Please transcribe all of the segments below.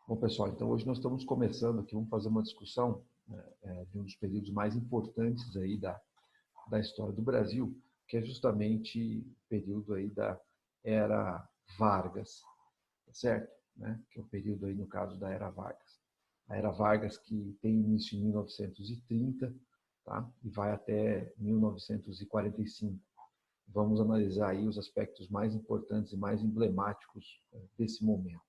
Bom, pessoal, então hoje nós estamos começando aqui, vamos fazer uma discussão de um dos períodos mais importantes aí da história do Brasil, que é justamente o período aí da Era Vargas, tá certo? Né? Que é o período aí, no caso, da Era Vargas. A Era Vargas que tem início em 1930, tá? E vai até 1945. Vamos analisar aí os aspectos mais importantes e mais emblemáticos desse momento,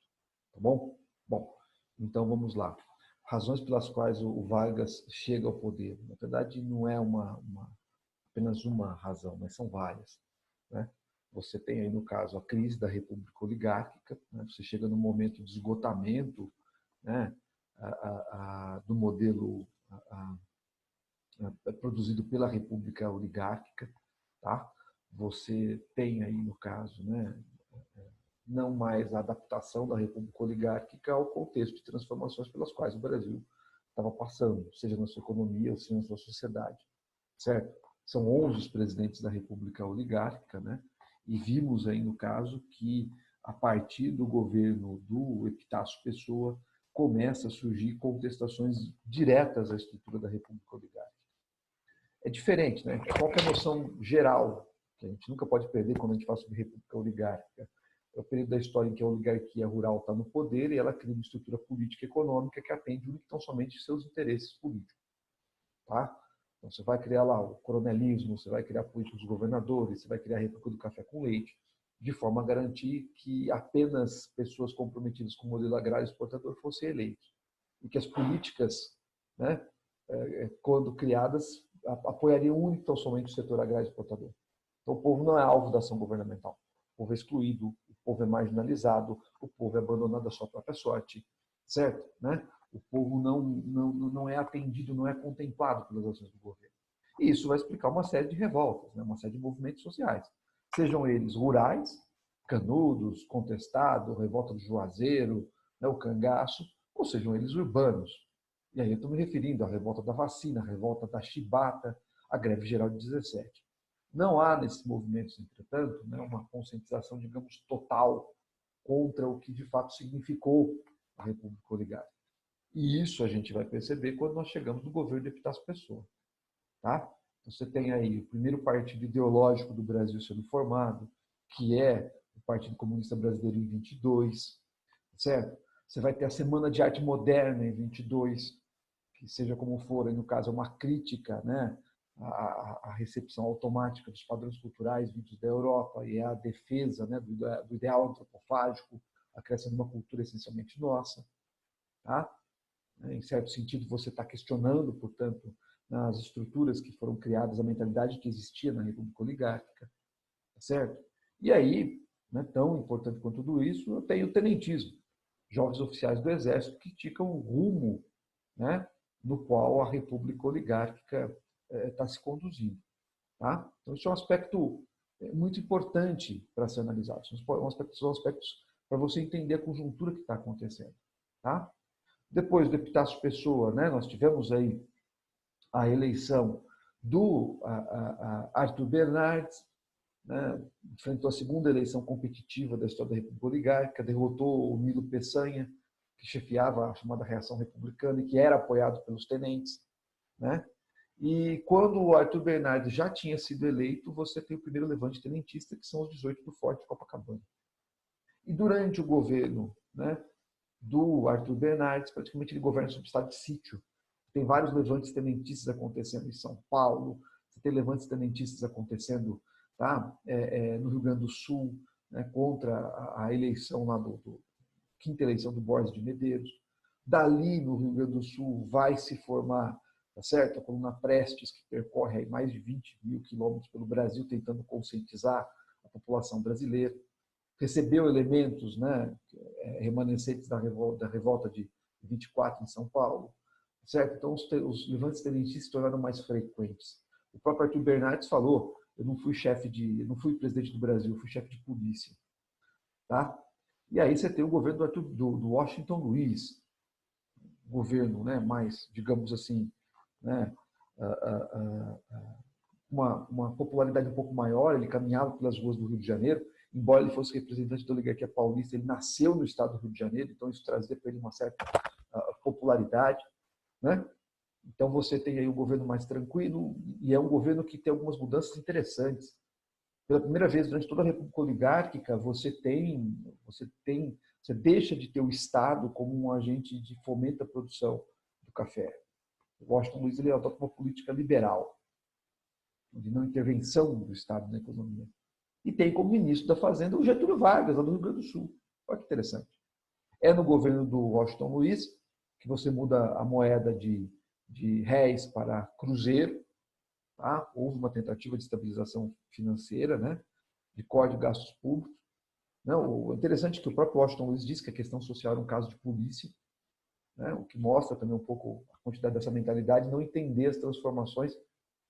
tá bom? Bom, então vamos lá. Razões pelas quais o Vargas chega ao poder. Na verdade, não é apenas uma razão, mas são várias, né? Você tem aí, no caso, a crise da República Oligárquica, né? Você chega no momento de esgotamento, né? Do modelo produzido pela República Oligárquica, tá? Você tem aí, no caso, né, não mais a adaptação da República Oligárquica ao contexto de transformações pelas quais o Brasil estava passando, seja na sua economia ou seja na sua sociedade, certo? São 11 os presidentes da República Oligárquica, né? E vimos aí, no caso, que a partir do governo do Epitácio Pessoa começa a surgir contestações diretas à estrutura da República Oligárquica. É diferente, né? Qual que é a noção geral que a gente nunca pode perder quando a gente fala sobre República Oligárquica? É o período da história em que a oligarquia rural está no poder e ela cria uma estrutura política e econômica que atende única e tão somente seus interesses políticos. Tá? Então, você vai criar lá o coronelismo, você vai criar políticos governadores, você vai criar a República do Café com Leite, de forma a garantir que apenas pessoas comprometidas com o modelo agrário exportador fossem eleitas. E que as políticas, né, quando criadas, apoiariam única e tão somente o setor agrário exportador. Então, o povo não é alvo da ação governamental. O povo é excluído, o povo é marginalizado, o povo é abandonado à sua própria sorte, certo? Né? O povo não é atendido, não é contemplado pelas ações do governo. E isso vai explicar uma série de revoltas, né? Uma série de movimentos sociais. Sejam eles rurais, Canudos, Contestado, Revolta do Juazeiro, né, o Cangaço, ou sejam eles urbanos. E aí eu estou me referindo à revolta da vacina, à revolta da chibata, à greve geral de 17. Não há nesses movimentos, entretanto, né, uma conscientização, digamos, total contra o que de fato significou a República Oligárquica. E isso a gente vai perceber quando nós chegamos no governo de Epitácio Pessoa. Tá? Você tem aí o primeiro partido ideológico do Brasil sendo formado, que é o Partido Comunista Brasileiro em 22, certo? Você vai ter a Semana de Arte Moderna em 22, que seja como for, aí no caso é uma crítica, né, à recepção automática dos padrões culturais vindos da Europa e a defesa, né, do ideal antropofágico, a criação de uma cultura essencialmente nossa. Tá? Em certo sentido, você está questionando, portanto, as estruturas que foram criadas, a mentalidade que existia na República Oligárquica, certo? E aí, né, tão importante quanto tudo isso, eu tenho o tenentismo. Jovens oficiais do Exército criticam o rumo, né, no qual a República Oligárquica está se conduzindo. Tá? Então, isso é um aspecto muito importante para ser analisado. São aspectos para você entender a conjuntura que está acontecendo. Tá? Depois do Epitácio Pessoa, né, nós tivemos aí a eleição do Arthur Bernardes, né, enfrentou a segunda eleição competitiva da história da República Oligárquica, derrotou o Nilo Peçanha, que chefiava a chamada Reação Republicana e que era apoiado pelos tenentes. Né? E quando o Arthur Bernardes já tinha sido eleito, você tem o primeiro levante tenentista, que são os 18 do Forte de Copacabana. E durante o governo, né, do Arthur Bernardes, praticamente ele governa sob estado de sítio. Tem vários levantes tenentistas acontecendo em São Paulo, você tem levantes tenentistas acontecendo, tá, no Rio Grande do Sul, né, contra a eleição lá quinta eleição do Borges de Medeiros. Dali, no Rio Grande do Sul, vai se formar, tá certo, a coluna Prestes, que percorre aí mais de 20 mil quilômetros pelo Brasil, tentando conscientizar a população brasileira. Recebeu elementos, né, remanescentes da revolta de 24 em São Paulo, certo? Então os levantes tenentistas se tornaram mais frequentes. O próprio Arthur Bernardes falou: eu não fui presidente do Brasil, eu fui chefe de polícia, tá? E aí você tem o governo do Washington Luiz, governo, né, mais, digamos assim, né, uma popularidade um pouco maior, ele caminhava pelas ruas do Rio de Janeiro, embora ele fosse representante da oligarquia paulista, ele nasceu no estado do Rio de Janeiro, então isso trazia para ele uma certa popularidade, né? Então você tem aí um governo mais tranquilo e é um governo que tem algumas mudanças interessantes. Pela primeira vez durante toda a República Oligárquica, você deixa de ter o Estado como um agente de fomento à produção do café. O Washington Luiz ele adota uma política liberal, de não intervenção do Estado na economia. E tem como ministro da Fazenda o Getúlio Vargas, lá do Rio Grande do Sul. Olha que interessante. É no governo do Washington Luiz que você muda a moeda de réis para cruzeiro. Tá? Houve uma tentativa de estabilização financeira, né? De corte de gastos públicos. Não, o interessante é que o próprio Washington Luiz disse que a questão social era um caso de polícia, né? O que mostra também um pouco a quantidade dessa mentalidade, não entender as transformações,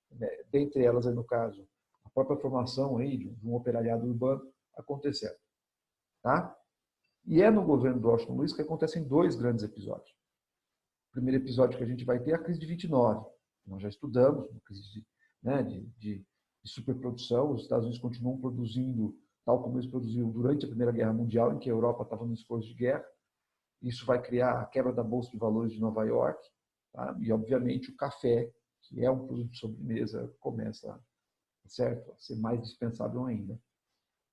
né? Dentre elas, aí, no caso, a própria formação aí de um operariado urbano acontecendo. Tá? E é no governo do Washington Luiz que acontecem dois grandes episódios. O primeiro episódio que a gente vai ter é a crise de 29. Nós já estudamos, uma crise de superprodução. Os Estados Unidos continuam produzindo tal como eles produziam durante a Primeira Guerra Mundial, em que a Europa estava no esforço de guerra. Isso vai criar a quebra da Bolsa de Valores de Nova York. Tá? E, obviamente, o café, que é um produto de sobremesa, começa a ser mais dispensável ainda.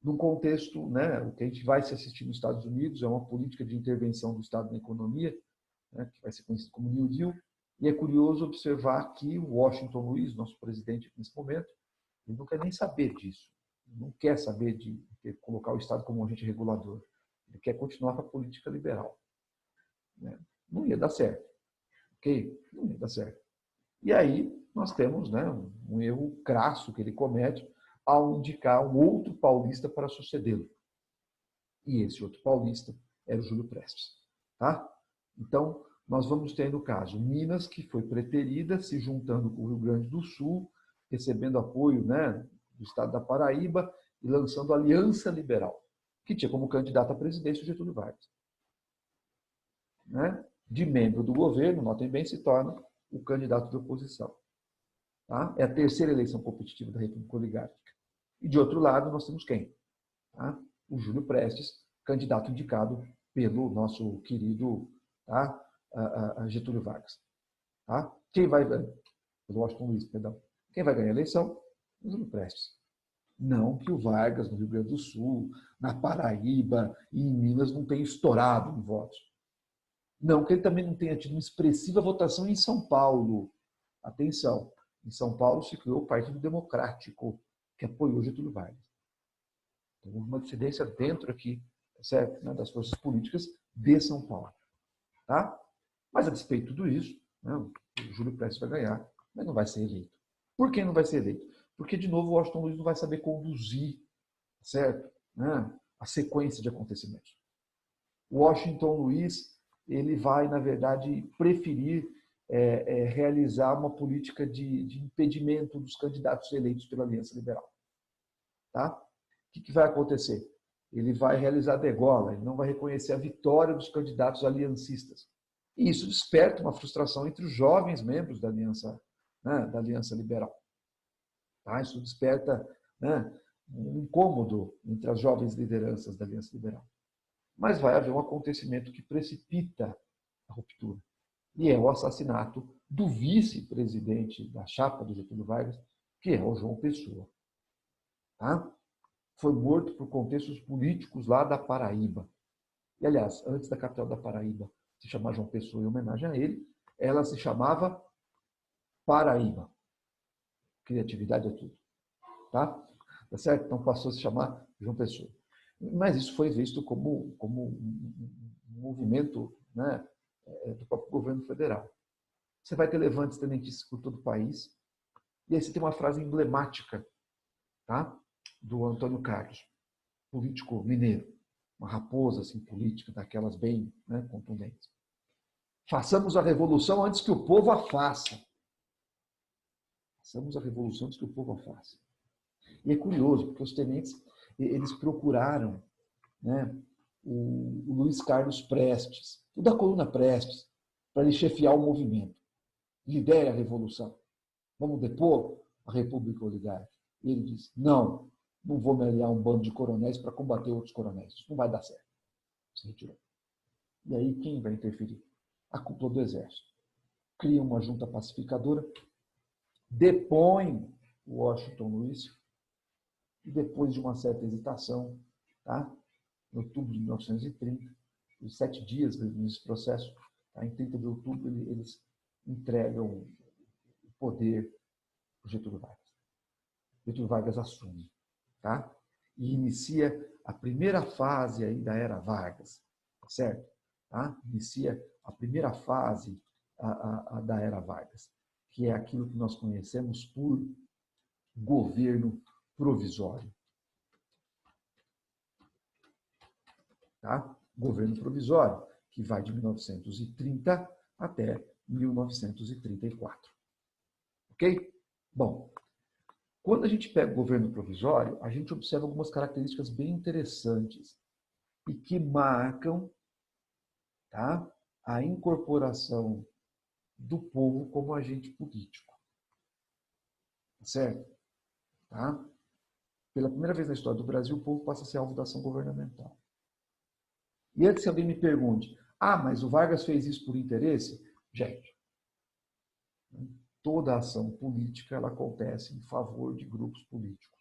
Num contexto, né, o que a gente vai se assistir nos Estados Unidos é uma política de intervenção do Estado na economia, né, que vai ser conhecido como New Deal, e é curioso observar que o Washington Luiz, nosso presidente nesse momento, ele não quer nem saber disso, ele não quer saber de colocar o Estado como um agente regulador, ele quer continuar com a política liberal. Né? Não ia dar certo, ok? Não ia dar certo. E aí nós temos, né, um erro crasso que ele comete ao indicar um outro paulista para sucedê-lo. E esse outro paulista era o Júlio Prestes. Tá? Então, nós vamos ter, no caso, Minas, que foi preterida, se juntando com o Rio Grande do Sul, recebendo apoio, né, do estado da Paraíba e lançando a Aliança Liberal, que tinha como candidato à presidência o Getúlio Vargas. Né? De membro do governo, notem bem, se torna o candidato de oposição. Tá? É a terceira eleição competitiva da República Oligárquica. E, de outro lado, nós temos quem? Tá? O Júlio Prestes, candidato indicado pelo nosso querido, tá? Getúlio Vargas. Tá? Quem vai pelo Washington Luiz, perdão. Quem vai ganhar a eleição? O Júlio Prestes. Não que o Vargas, no Rio Grande do Sul, na Paraíba e em Minas não tenha estourado em votos. Não que ele também não tenha tido uma expressiva votação em São Paulo. Atenção, em São Paulo se criou o Partido Democrático, que apoiou Getúlio Vargas. Então, houve uma dissidência dentro aqui, certo? Né, das forças políticas de São Paulo. Tá? Mas, a despeito de tudo isso, né, o Júlio Prestes vai ganhar, mas não vai ser eleito. Por que não vai ser eleito? Porque, de novo, o Washington Luiz não vai saber conduzir, certo? Né, a sequência de acontecimentos. O Washington Luiz ele vai, na verdade, preferir realizar uma política de impedimento dos candidatos eleitos pela Aliança Liberal. Tá? O que vai acontecer? Ele vai realizar degola, ele não vai reconhecer a vitória dos candidatos aliancistas. E isso desperta uma frustração entre os jovens membros da Aliança, né, da Aliança Liberal. Tá? Isso desperta, né, um incômodo entre as jovens lideranças da Aliança Liberal. Mas vai haver um acontecimento que precipita a ruptura. E é o assassinato do vice-presidente da chapa do Getúlio Vargas, que é o João Pessoa. Tá? Foi morto por contextos políticos lá da Paraíba. E, aliás, antes da capital da Paraíba se chamar João Pessoa em homenagem a ele, ela se chamava Paraíba. Criatividade é tudo. Tá certo? Então passou a se chamar João Pessoa. Mas isso foi visto como um movimento, né, do próprio governo federal. Você vai ter levantes tenentistas por todo o país. E aí você tem uma frase emblemática, tá, do Antônio Carlos, político mineiro, uma raposa assim, política, daquelas bem, né, contundentes. Façamos a revolução antes que o povo a faça. Façamos a revolução antes que o povo a faça. E é curioso, porque os tenentes eles procuraram, né, o Luiz Carlos Prestes, o da coluna Prestes, para ele chefiar o movimento. Lidere a revolução. Vamos depor a República Oligárquica. E ele disse, não, não vou me aliar a um bando de coronéis para combater outros coronéis. Isso não vai dar certo. Se retirou. E aí quem vai interferir? A cúpula do Exército. Cria uma junta pacificadora, depõe o Washington Luiz, e depois de uma certa hesitação, tá? Em outubro de 1930, os 7 dias nesse processo, tá? Em 30 de outubro, eles entregam o poder para Getúlio Vargas. Getúlio Vargas assume, tá? E inicia a primeira fase aí da era Vargas, certo? Tá? Inicia a primeira fase da era Vargas, que é aquilo que nós conhecemos por governo provisório. Tá? Governo provisório, que vai de 1930 até 1934. Ok? Bom, quando a gente pega o governo provisório, a gente observa algumas características bem interessantes e que marcam, tá, a incorporação do povo como agente político. Certo? Tá? Pela primeira vez na história do Brasil, o povo passa a ser alvo da ação governamental. E antes que alguém me pergunte, mas o Vargas fez isso por interesse? Gente, toda ação política ela acontece em favor de grupos políticos.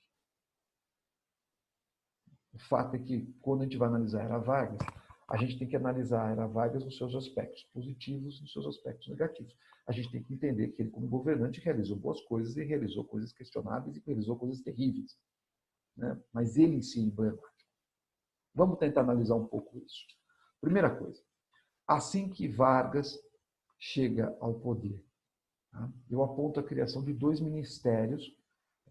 O fato é que, quando a gente vai analisar a era Vargas, a gente tem que analisar a era Vargas nos seus aspectos positivos e nos seus aspectos negativos. A gente tem que entender que ele, como governante, realizou boas coisas e realizou coisas questionáveis e realizou coisas terríveis. Né? Mas ele em si é emblemático. Vamos tentar analisar um pouco isso. Primeira coisa, assim que Vargas chega ao poder, tá? Eu aponto a criação de 2 ministérios,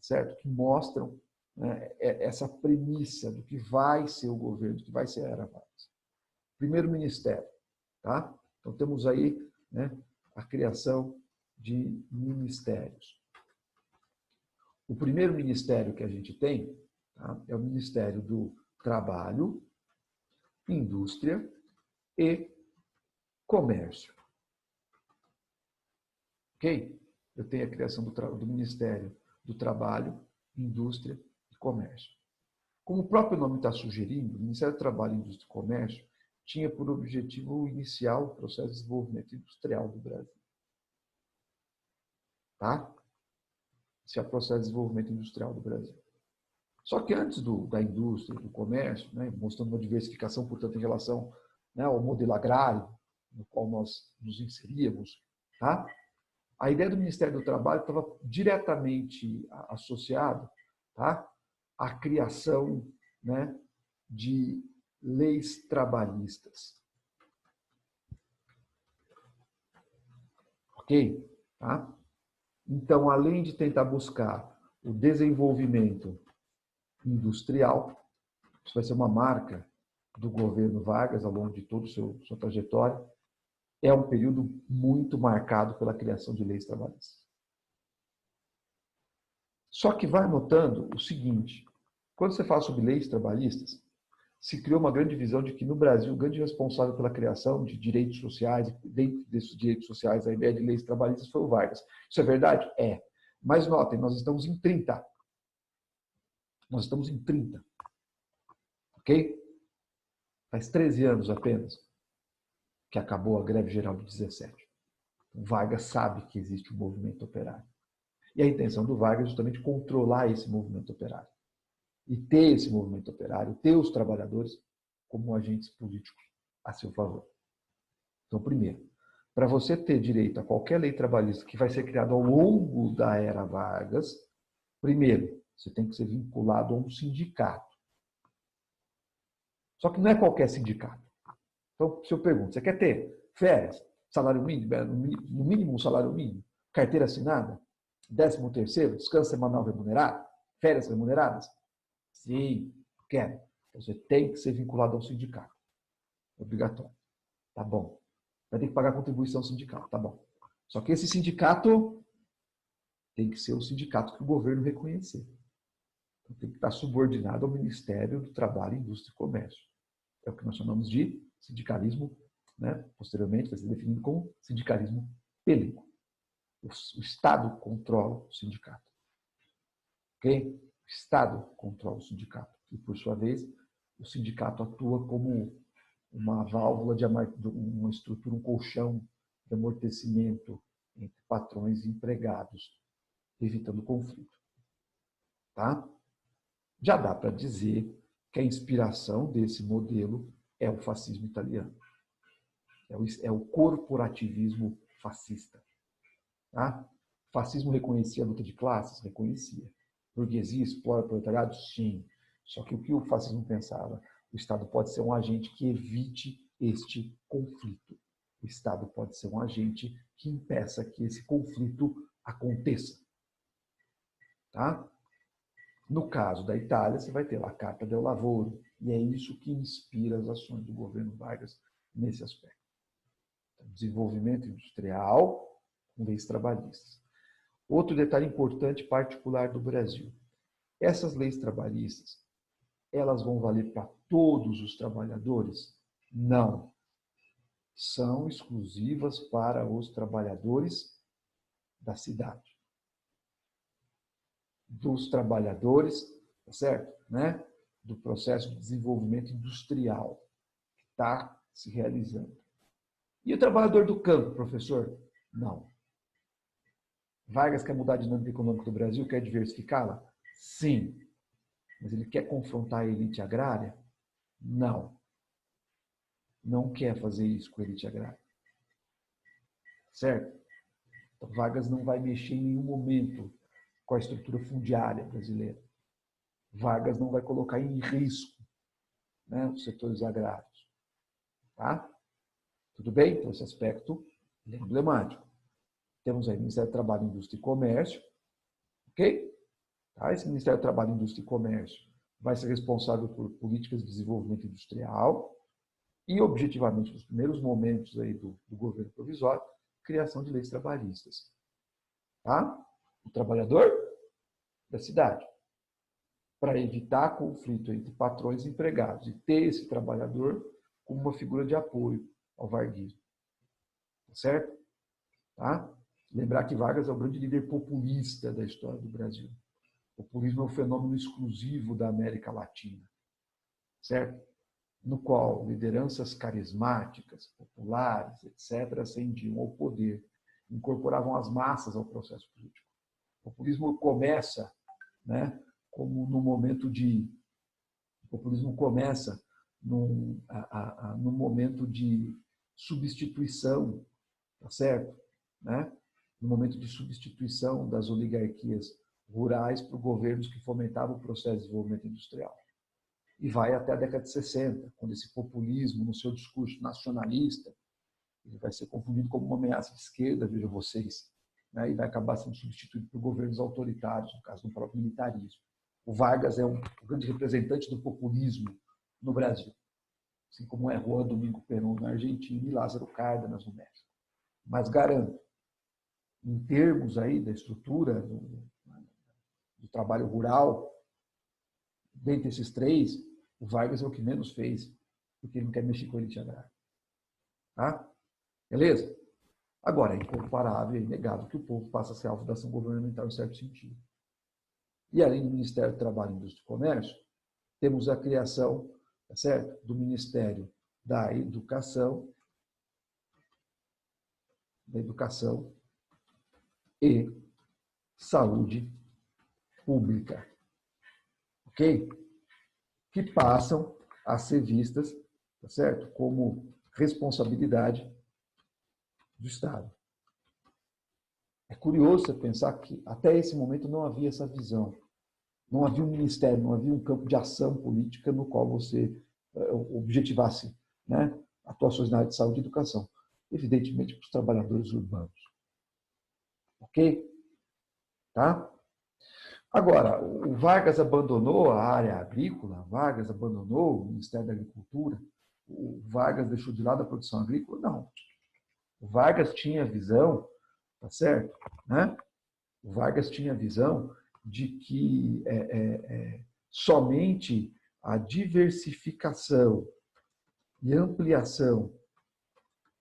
certo? Que mostram, né, essa premissa do que vai ser o governo, do que vai ser a era Vargas. Primeiro ministério, tá? Então temos aí, né, a criação de ministérios. O primeiro ministério que a gente tem, tá, é o Ministério do Trabalho, Indústria e Comércio. Ok? Eu tenho a criação do Ministério do Trabalho, Indústria e Comércio. Como o próprio nome está sugerindo, o Ministério do Trabalho, Indústria e Comércio tinha por objetivo iniciar o processo de desenvolvimento industrial do Brasil. Tá? Esse é o processo de desenvolvimento industrial do Brasil. Só que antes da indústria, do comércio, né, mostrando uma diversificação, portanto, em relação, né, ao modelo agrário no qual nós nos inseríamos, tá? A ideia do Ministério do Trabalho estava diretamente associada, tá, à criação, né, de leis trabalhistas. Ok? Tá? Então, além de tentar buscar o desenvolvimento industrial, isso vai ser uma marca do governo Vargas ao longo de toda a sua trajetória, é um período muito marcado pela criação de leis trabalhistas. Só que vai notando o seguinte, quando você fala sobre leis trabalhistas, se criou uma grande visão de que no Brasil o grande responsável pela criação de direitos sociais, dentro desses direitos sociais, a ideia de leis trabalhistas foi o Vargas. Isso é verdade? É. Mas notem, nós estamos em 30. Nós estamos em 30. Ok? Faz 13 anos apenas que acabou a greve geral de 17. O Vargas sabe que existe um movimento operário. E a intenção do Vargas é justamente controlar esse movimento operário. E ter esse movimento operário, ter os trabalhadores como agentes políticos a seu favor. Então, primeiro, para você ter direito a qualquer lei trabalhista que vai ser criada ao longo da era Vargas, primeiro, você tem que ser vinculado a um sindicato. Só que não é qualquer sindicato. Então, se eu pergunto, você quer ter férias, salário mínimo, no mínimo um salário mínimo, carteira assinada, 13º, descanso semanal remunerado, férias remuneradas? Sim, quero. Você tem que ser vinculado ao sindicato. Obrigatório. Tá bom. Vai ter que pagar contribuição sindical. Tá bom. Só que esse sindicato tem que ser o sindicato que o governo reconhecer. Então, tem que estar subordinado ao Ministério do Trabalho, Indústria e Comércio. É o que nós chamamos de sindicalismo, né? Posteriormente vai ser definido como sindicalismo pelego. O Estado controla o sindicato. Ok? O Estado controla o sindicato. E, por sua vez, o sindicato atua como uma válvula uma estrutura, um colchão de amortecimento entre patrões e empregados, evitando conflito. Tá? Já dá para dizer que a inspiração desse modelo é o fascismo italiano. É o corporativismo fascista. Tá? O fascismo reconhecia a luta de classes? Reconhecia. Burguesia explora o proletariado? Sim. Só que o que o fascismo pensava? O Estado pode ser um agente que evite este conflito. O Estado pode ser um agente que impeça que esse conflito aconteça. Tá? No caso da Itália, você vai ter lá a Carta del Lavoro, e é isso que inspira as ações do governo Vargas nesse aspecto. Desenvolvimento industrial com leis trabalhistas. Outro detalhe importante, particular do Brasil. Essas leis trabalhistas, elas vão valer para todos os trabalhadores? Não. São exclusivas para os trabalhadores da cidade. Dos trabalhadores, tá certo? Né? Do processo de desenvolvimento industrial que está se realizando. E o trabalhador do campo, professor? Não. Vargas quer mudar a dinâmica econômica do Brasil, quer diversificá-la? Sim. Mas ele quer confrontar a elite agrária? Não. Não quer fazer isso com a elite agrária. Certo? Então, Vargas não vai mexer em nenhum momento com a estrutura fundiária brasileira. Vargas não vai colocar em risco, né, os setores agrários. Tá? Tudo bem? Então, esse aspecto é emblemático. Temos aí o Ministério do Trabalho, Indústria e Comércio. Ok? Tá? Esse Ministério do Trabalho, Indústria e Comércio vai ser responsável por políticas de desenvolvimento industrial e, objetivamente, nos primeiros momentos aí do governo provisório, criação de leis trabalhistas. Tá? O trabalhador da cidade. Para evitar conflito entre patrões e empregados e ter esse trabalhador como uma figura de apoio ao varguismo. Tá certo? Tá? Lembrar que Vargas é o grande líder populista da história do Brasil. O populismo é um fenômeno exclusivo da América Latina, certo? No qual lideranças carismáticas, populares, etc., ascendiam ao poder, incorporavam as massas ao processo político. O populismo começa, né, como no momento de... O populismo começa num momento de substituição, tá certo? Né? No momento de substituição das oligarquias rurais por governos que fomentavam o processo de desenvolvimento industrial. E vai até a década de 60, quando esse populismo, no seu discurso nacionalista, ele vai ser confundido como uma ameaça de esquerda, vejam vocês, né? E vai acabar sendo substituído por governos autoritários, no caso do próprio militarismo. O Vargas é um grande representante do populismo no Brasil, assim como é Juan Domingo Perón na Argentina e Lázaro Cárdenas no México. Mas garanto, em termos aí da estrutura do trabalho rural, dentre esses três, o Vargas é o que menos fez, porque ele não quer mexer com a elite agrária. Tá? Beleza? Agora, é incomparável, é inegável que o povo passa a ser alvo da ação governamental em certo sentido. E além do Ministério do Trabalho, Indústria e Comércio, temos a criação, tá certo, do Ministério da Educação e Saúde Pública, ok? Que passam a ser vistas, tá certo, como responsabilidade do Estado. É curioso você pensar que até esse momento não havia essa visão. Não havia um ministério, não havia um campo de ação política no qual você objetivasse, né, atuações na área de saúde e educação. Evidentemente, para os trabalhadores urbanos. Ok? Tá? Agora, o Vargas abandonou a área agrícola, Vargas abandonou o Ministério da Agricultura, o Vargas deixou de lado a produção agrícola? Não. O Vargas tinha a visão, tá certo? Né? O Vargas tinha a visão de que somente a diversificação e ampliação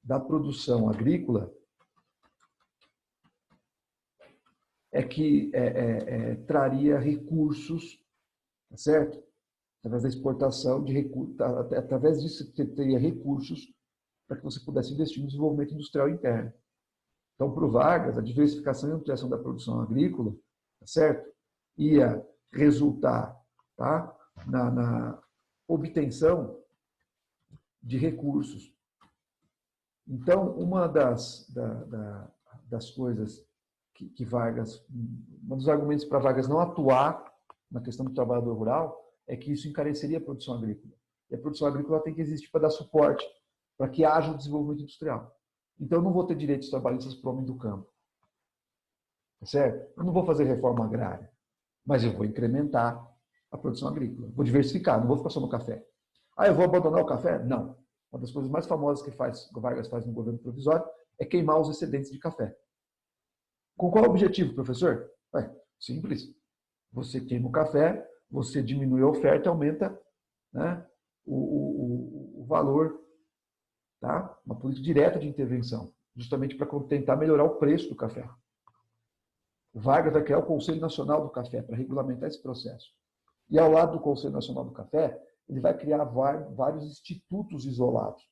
da produção agrícola é que traria recursos, tá certo? Através da exportação de recursos, através disso você teria recursos para que você pudesse investir no desenvolvimento industrial interno. Então, para o Vargas, a diversificação e ampliação da produção agrícola, tá certo? Ia resultar, tá? na obtenção de recursos. Então, uma das coisas que Vargas, um dos argumentos para Vargas não atuar na questão do trabalhador rural é que isso encareceria a produção agrícola. E a produção agrícola tem que existir para dar suporte, para que haja o desenvolvimento industrial. Então, eu não vou ter direitos trabalhistas para o homem do campo. Certo? Eu não vou fazer reforma agrária, mas eu vou incrementar a produção agrícola. Vou diversificar, não vou ficar só no café. Ah, eu vou abandonar o café? Não. Uma das coisas mais famosas que o Vargas faz no governo provisório é queimar os excedentes de café. Com qual objetivo, professor? Simples. Você queima o café, você diminui a oferta e aumenta, né, o valor. Tá? Uma política direta de intervenção, justamente para tentar melhorar o preço do café. O Vargas vai criar o Conselho Nacional do Café para regulamentar esse processo. E ao lado do Conselho Nacional do Café, ele vai criar vários institutos isolados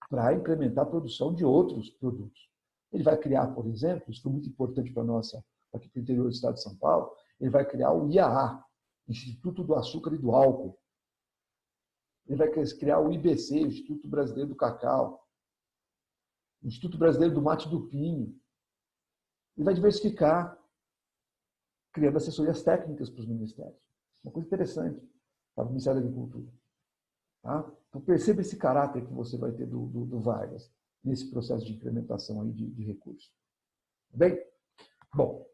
para incrementar a produção de outros produtos. Ele vai criar, por exemplo, isso foi muito importante para aqui para o interior do estado de São Paulo, ele vai criar o IAA, Instituto do Açúcar e do Álcool. Ele vai criar o IBC, Instituto Brasileiro do Cacau, o Instituto Brasileiro do Mate do Pinho. Ele vai diversificar, criando assessorias técnicas para os ministérios. Uma coisa interessante para o Ministério da Agricultura. Tá? Então, perceba esse caráter que você vai ter do Vargas nesse processo de implementação aí de recursos. Bem? Bom,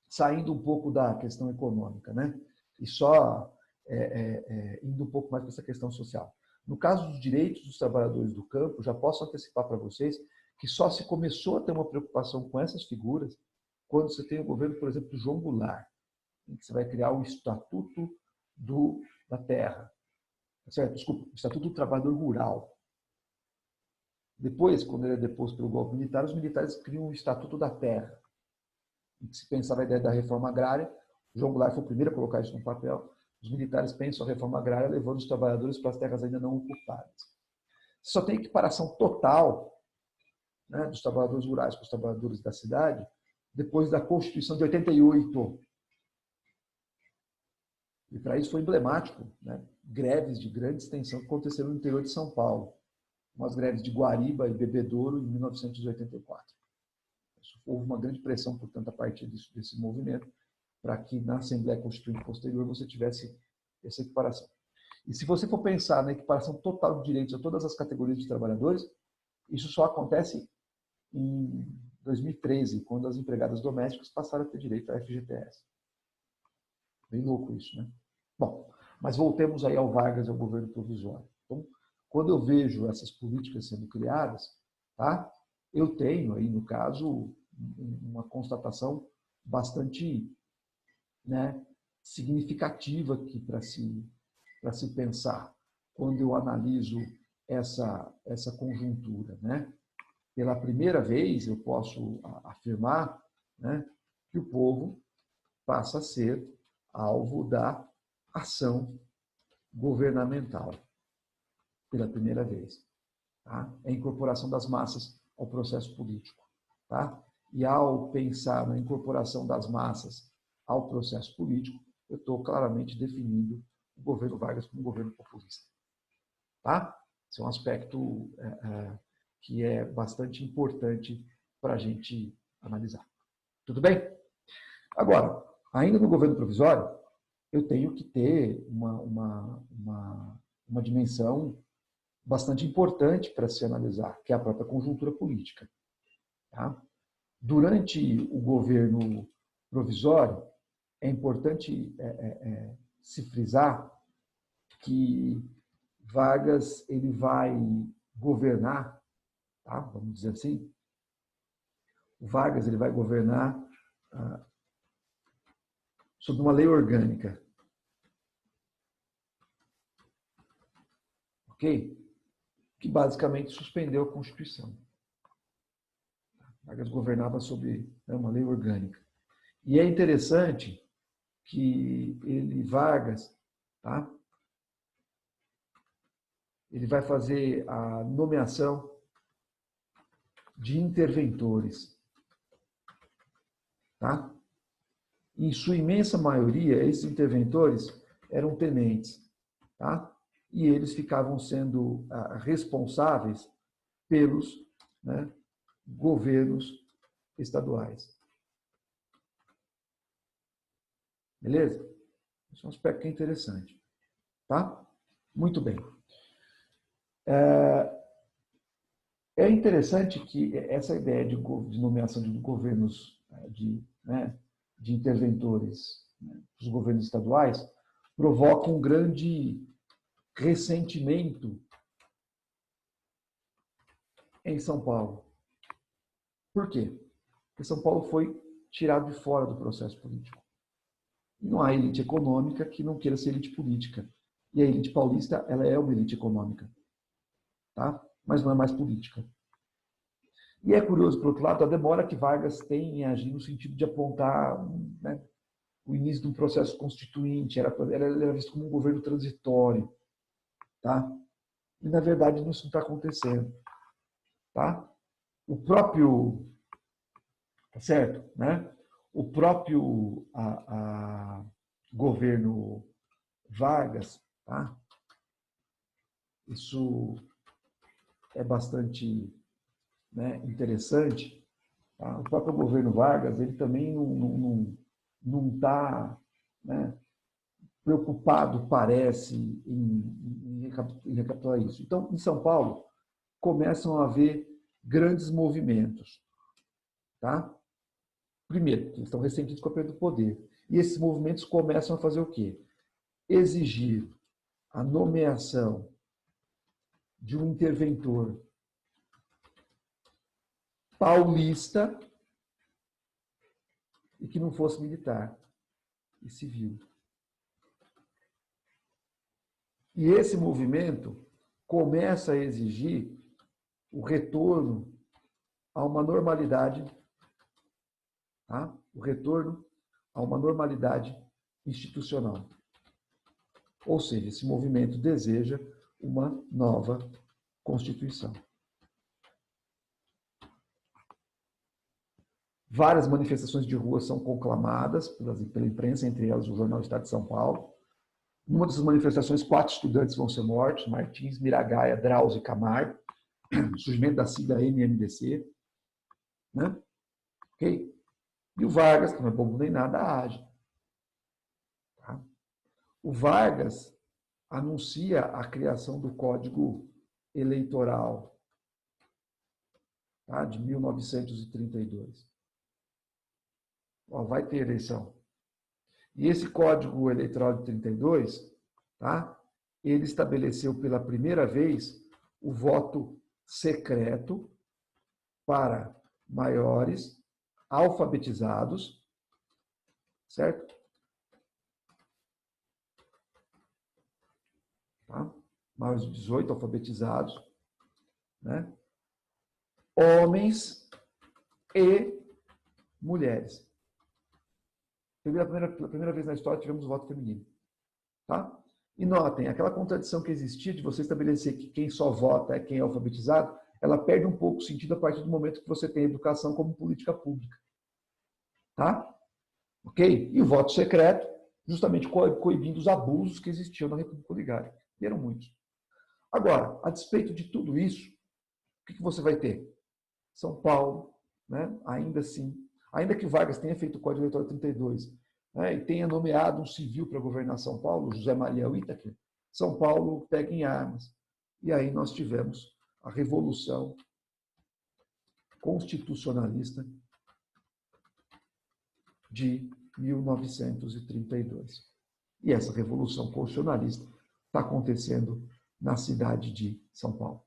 saindo um pouco da questão econômica, né? E só indo um pouco mais para essa questão social. No caso dos direitos dos trabalhadores do campo, já posso antecipar para vocês que só se começou a ter uma preocupação com essas figuras quando você tem o governo, por exemplo, do João Goulart, em que você vai criar o Estatuto da Terra. Certo? Desculpa, o Estatuto do Trabalhador Rural. Depois, quando ele é deposto pelo golpe militar, os militares criam o Estatuto da Terra. Em que se pensava a ideia da reforma agrária, o João Goulart foi o primeiro a colocar isso no papel. Os militares pensam a reforma agrária levando os trabalhadores para as terras ainda não ocupadas. Só tem equiparação total, né, dos trabalhadores rurais com os trabalhadores da cidade depois da Constituição de 88. E para isso foi emblemático, né, greves de grande extensão que aconteceram no interior de São Paulo. Umas greves de Guariba e Bebedouro em 1984. Houve uma grande pressão, portanto, a partir desse movimento, para que na Assembleia Constituinte posterior você tivesse essa equiparação. E se você for pensar na equiparação total de direitos a todas as categorias de trabalhadores, isso só acontece em 2013, quando as empregadas domésticas passaram a ter direito à FGTS. Bem louco isso, né? Bom, mas voltemos aí ao Vargas e ao governo provisório. Então, quando eu vejo essas políticas sendo criadas, tá? Eu tenho aí, no caso, uma constatação bastante, né, significativa aqui para se pensar quando eu analiso essa conjuntura, né? Pela primeira vez, eu posso afirmar, né, que o povo passa a ser alvo da ação governamental. Pela primeira vez. Tá? É a incorporação das massas ao processo político. Tá? E ao pensar na incorporação das massas ao processo político, eu estou claramente definindo o governo Vargas como um governo populista. Tá? Esse é um aspecto que é bastante importante para a gente analisar. Tudo bem? Agora, ainda no governo provisório, eu tenho que ter uma dimensão bastante importante para se analisar, que é a própria conjuntura política. Tá? Durante o governo provisório, é importante se frisar que Vargas ele vai governar, tá? Vamos dizer assim, o Vargas ele vai governar sob uma lei orgânica. Ok? Que basicamente suspendeu a Constituição. Vargas governava sob uma lei orgânica. E é interessante que Vargas, tá? Ele vai fazer a nomeação de interventores, tá? Em sua imensa maioria, esses interventores eram tenentes, tá? E eles ficavam sendo responsáveis pelos, né, governos estaduais. Beleza? Esse é um aspecto que é interessante. Tá? Muito bem. É interessante que essa ideia de nomeação de governos, de interventores, dos governos estaduais, provoca um grande ressentimento em São Paulo. Por quê? Porque São Paulo foi tirado de fora do processo político. E não há elite econômica que não queira ser elite política. E a elite paulista, ela é uma elite econômica, tá? Mas não é mais política. E é curioso, por outro lado, a demora que Vargas tem em agir no sentido de apontar, né, o início de um processo constituinte, era visto como um governo transitório, tá? E, na verdade, isso não está acontecendo, tá? O próprio, tá certo, né? O próprio governo Vargas, tá? Isso é bastante, né, interessante. Tá? O próprio governo Vargas, ele também não está, né, preocupado, parece, em recapitular isso. Então, em São Paulo, começam a haver grandes movimentos. Tá? Primeiro, eles estão ressentidos com a perda do poder. E esses movimentos começam a fazer o quê? Exigir a nomeação de um interventor paulista e que não fosse militar e civil. E esse movimento começa a exigir o retorno a uma normalidade, tá? O retorno a uma normalidade institucional. Ou seja, esse movimento deseja uma nova Constituição. Várias manifestações de rua são conclamadas pela imprensa, entre elas o Jornal Estado de São Paulo. Numa dessas manifestações, 4 estudantes vão ser mortos: Martins, Miragaia, Drauzio e Camargo. Surgimento da sigla MMDC. Né? Okay? E o Vargas, que não é bobo nem nada, age. Tá? O Vargas anuncia a criação do Código Eleitoral, tá? De 1932. Ó, vai ter eleição. E esse Código Eleitoral de 32, tá? Ele estabeleceu pela primeira vez o voto secreto para maiores alfabetizados, certo? Tá? Maiores de 18 alfabetizados, né? Homens e mulheres. Pela primeira vez na história tivemos voto feminino. Tá? E notem, aquela contradição que existia de você estabelecer que quem só vota é quem é alfabetizado, ela perde um pouco o sentido a partir do momento que você tem a educação como política pública. Tá? Ok? E o voto secreto, justamente coibindo os abusos que existiam na República Oligárquica. E eram muitos. Agora, a despeito de tudo isso, o que você vai ter? São Paulo, né? Ainda assim, ainda que Vargas tenha feito o Código Eleitoral 32, né, e tenha nomeado um civil para governar São Paulo, José Maria Whittaker, São Paulo pega em armas. E aí nós tivemos a Revolução Constitucionalista de 1932. E essa Revolução Constitucionalista está acontecendo na cidade de São Paulo.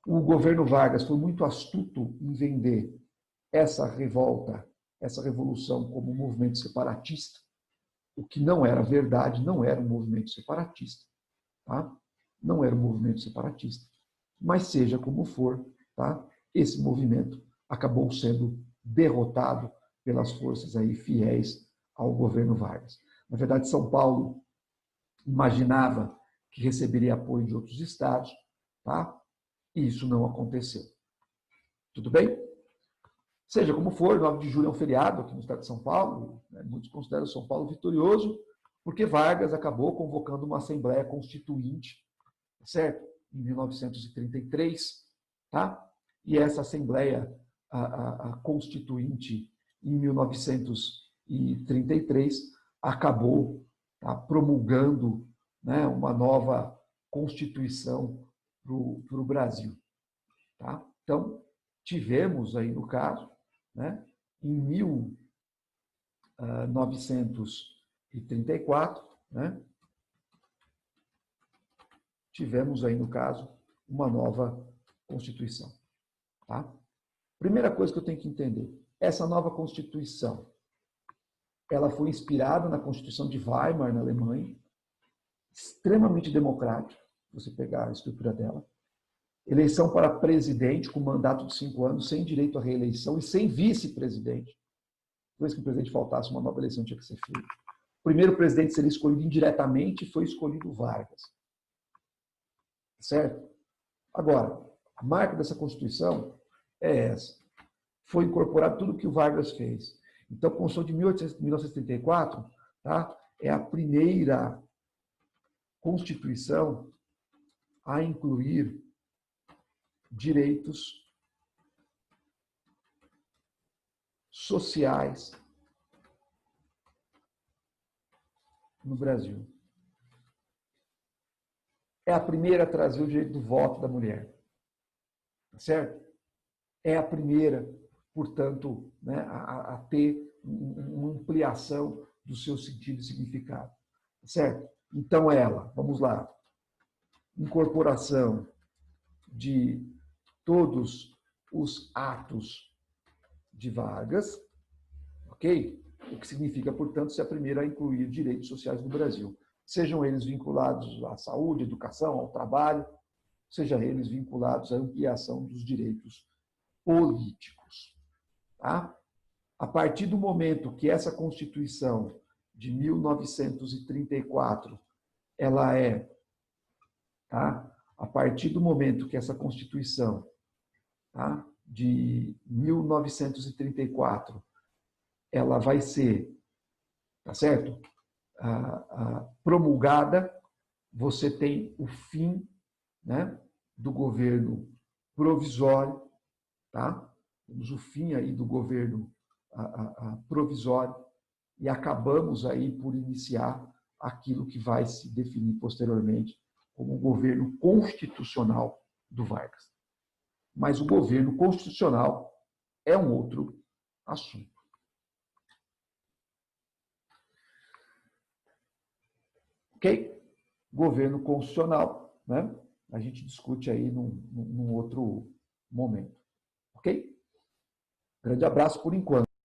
O governo Vargas foi muito astuto em vender essa revolta, essa revolução como um movimento separatista, o que não era verdade, não era um movimento separatista. Tá? Não era um movimento separatista. Mas seja como for, tá? Esse movimento acabou sendo derrotado pelas forças aí fiéis ao governo Vargas. Na verdade, São Paulo imaginava que receberia apoio de outros estados, tá? E isso não aconteceu. Tudo bem? Seja como for, 9 de julho é um feriado aqui no estado de São Paulo, né? Muitos consideram São Paulo vitorioso, porque Vargas acabou convocando uma Assembleia Constituinte, certo? Em 1933, tá? E essa Assembleia Constituinte, em 1933, acabou, tá, promulgando, né, uma nova Constituição para o Brasil. Tá? Então, tivemos aí, no caso, né, em 1934, né, tivemos aí, no caso, uma nova Constituição. Tá? Primeira coisa que eu tenho que entender, essa nova Constituição, ela foi inspirada na Constituição de Weimar, na Alemanha, extremamente democrática, se você pegar a estrutura dela. Eleição para presidente com mandato de 5 anos, sem direito à reeleição e sem vice-presidente. Depois que o presidente faltasse, uma nova eleição tinha que ser feita. O primeiro presidente seria escolhido indiretamente e foi escolhido Vargas. Certo? Agora, a marca dessa Constituição é essa. Foi incorporado tudo que o Vargas fez. Então, a Constituição de 1934, tá, é a primeira Constituição a incluir direitos sociais no Brasil. É a primeira a trazer o direito do voto da mulher. Certo? É a primeira, portanto, né, a ter uma ampliação do seu sentido e significado. Certo? Então, ela, vamos lá, incorporação de todos os atos de Vargas, ok? O que significa, portanto, ser a primeira a incluir direitos sociais no Brasil. Sejam eles vinculados à saúde, à educação, ao trabalho, sejam eles vinculados à ampliação dos direitos políticos. Tá? A partir do momento que essa Constituição de 1934, ela é, tá? A partir do momento que essa Constituição, tá, de 1934, ela vai ser, tá certo? Promulgada, você tem o fim, né, do governo provisório, tá? Temos o fim aí do governo provisório e acabamos aí por iniciar aquilo que vai se definir posteriormente como o governo constitucional do Vargas. Mas o governo constitucional é um outro assunto. Ok? Governo constitucional, né? A gente discute aí num outro momento. Ok? Grande abraço por enquanto.